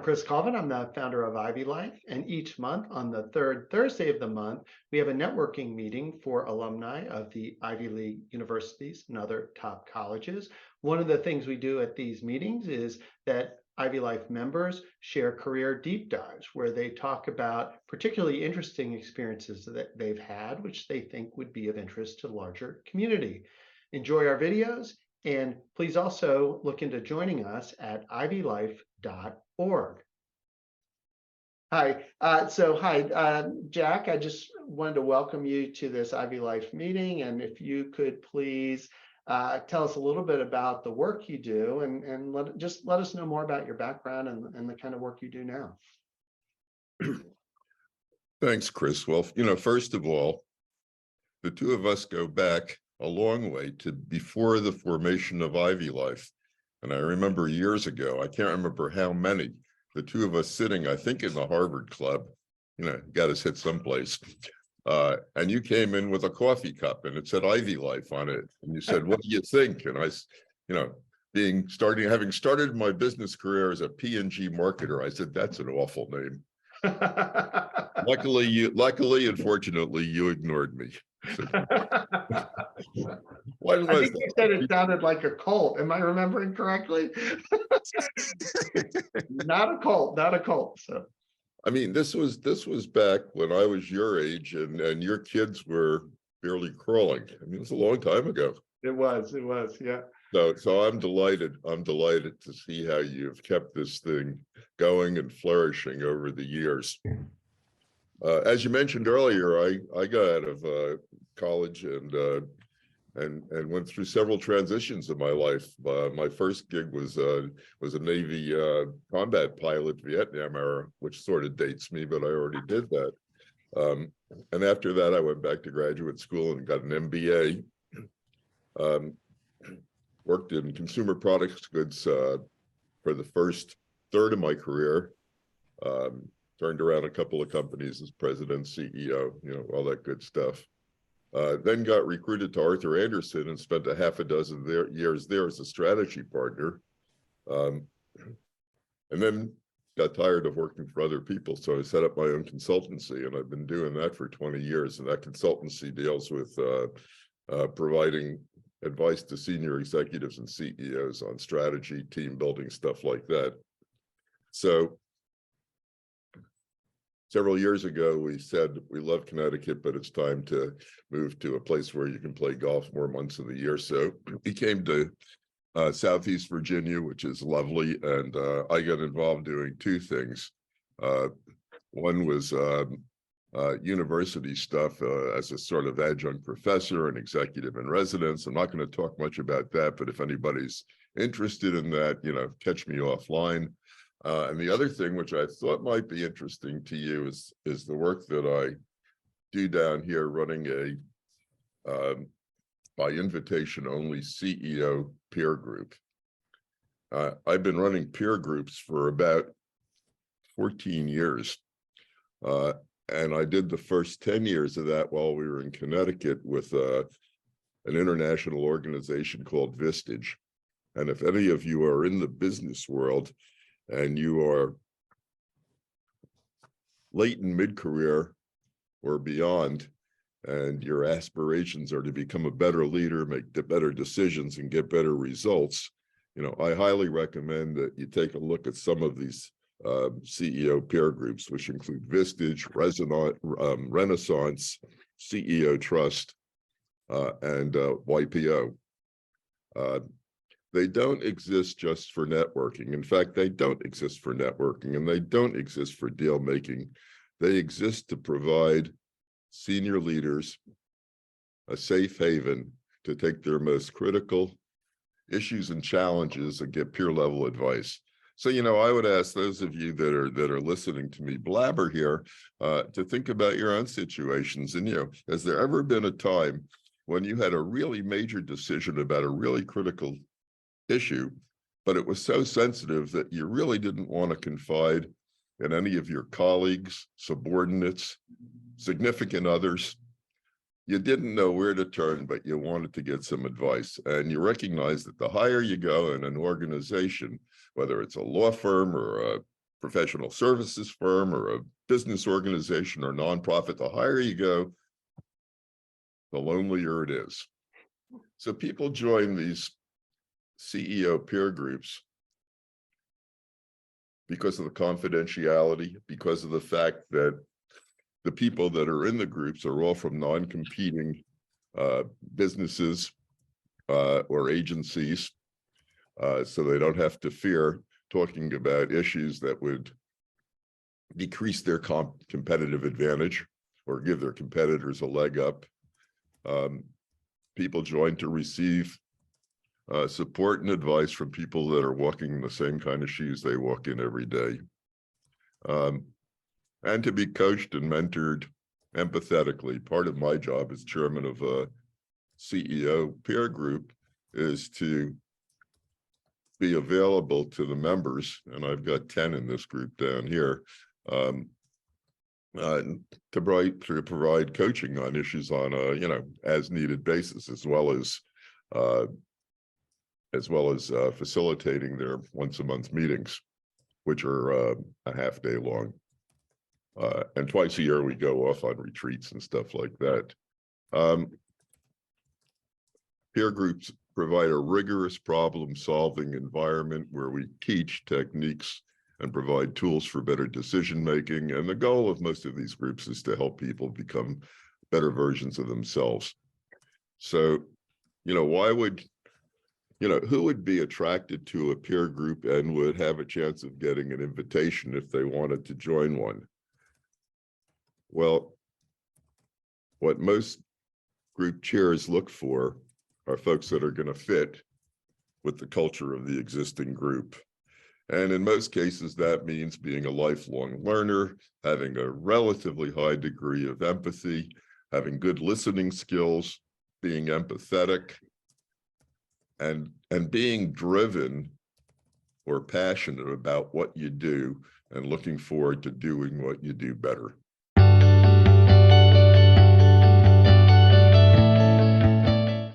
Chris Colvin. I'm the founder of IvyLife, and each month on the third Thursday of the month, we have a networking meeting for alumni of the Ivy League universities and other top colleges. One of the things we do at these meetings is that IvyLife members share career deep dives where they talk about particularly interesting experiences that they've had, which they think would be of interest to the larger community. Enjoy our videos, and please also look into joining us at ivylife.org. Hi, Jack, I just wanted to welcome you to this IvyLife meeting. And if you could please tell us a little bit about the work you do and let us know more about your background and the kind of work you do now. Thanks, Chris. Well, first of all, the two of us go back a long way to before the formation of IvyLife. And I remember years ago, I can't remember how many, the two of us sitting, I think in the Harvard Club, got us hit someplace. And you came in with a coffee cup and it said IvyLife on it. And you said, what do you think? And I, having started my business career as a P&G marketer, I said, that's an awful name. Luckily, unfortunately, you ignored me. I think you said it sounded like a cult. Am I remembering correctly? Not a cult. So, I mean, this was back when I was your age, and your kids were barely crawling. I mean, it was a long time ago. It was, yeah. So I'm delighted to see how you've kept this thing going and flourishing over the years. As you mentioned earlier, I got out of college and went through several transitions in my life. My first gig was a Navy combat pilot, Vietnam era, which sort of dates me, but I already did that. And after that, I went back to graduate school and got an MBA. Worked in consumer products goods for the first third of my career. Turned around a couple of companies as president, CEO, all that good stuff. Then got recruited to Arthur Andersen and spent a half a dozen years there as a strategy partner. And then got tired of working for other people. So I set up my own consultancy, and I've been doing that for 20 years. And that consultancy deals with providing advice to senior executives and CEOs on strategy, team building, stuff like that. So several years ago, we said we love Connecticut, but it's time to move to a place where you can play golf more months of the year. So we came to Southeast Virginia, which is lovely. And I got involved doing two things. One was university stuff as a sort of adjunct professor and executive in residence. I'm not going to talk much about that, but if anybody's interested in that, catch me offline. And the other thing, which I thought might be interesting to you, is the work that I do down here running a by invitation only CEO peer group. I've been running peer groups for about 14 years. And I did the first 10 years of that while we were in Connecticut with an international organization called Vistage. And if any of you are in the business world and you are late in mid-career or beyond, and your aspirations are to become a better leader, make better decisions, and get better results, I highly recommend that you take a look at some of these CEO peer groups, which include Vistage, Renaissance, CEO Trust, and YPO. They don't exist just for networking. In fact, they don't exist for networking, and they don't exist for deal making. They exist to provide senior leaders a safe haven to take their most critical issues and challenges and get peer level advice. So, I would ask those of you that are listening to me blabber here to think about your own situations. And, has there ever been a time when you had a really major decision about a really critical issue, but it was so sensitive that you really didn't want to confide in any of your colleagues, subordinates, significant others? You didn't know where to turn, but you wanted to get some advice. And you recognize that the higher you go in an organization, whether it's a law firm or professional services firm or a business organization or nonprofit, the higher you go, the lonelier it is. So people join these CEO peer groups because of the confidentiality, because of the fact that the people that are in the groups are all from non-competing businesses or agencies, so they don't have to fear talking about issues that would decrease their competitive advantage or give their competitors a leg up. People join to receive support and advice from people that are walking in the same kind of shoes they walk in every day. And to be coached and mentored empathetically. Part of my job as chairman of a CEO peer group is to be available to the members, and I've got 10 in this group down here, to provide coaching on issues on a as needed basis, as well as facilitating their once a month meetings, which are a half day long. And twice a year we go off on retreats and stuff like that. Peer groups provide a rigorous problem-solving environment where we teach techniques and provide tools for better decision-making. And the goal of most of these groups is to help people become better versions of themselves. So, why would, who would be attracted to a peer group and would have a chance of getting an invitation if they wanted to join one? Well, what most group chairs look for are folks that are going to fit with the culture of the existing group. And in most cases, that means being a lifelong learner, having a relatively high degree of empathy, having good listening skills, being empathetic, and being driven or passionate about what you do and looking forward to doing what you do better.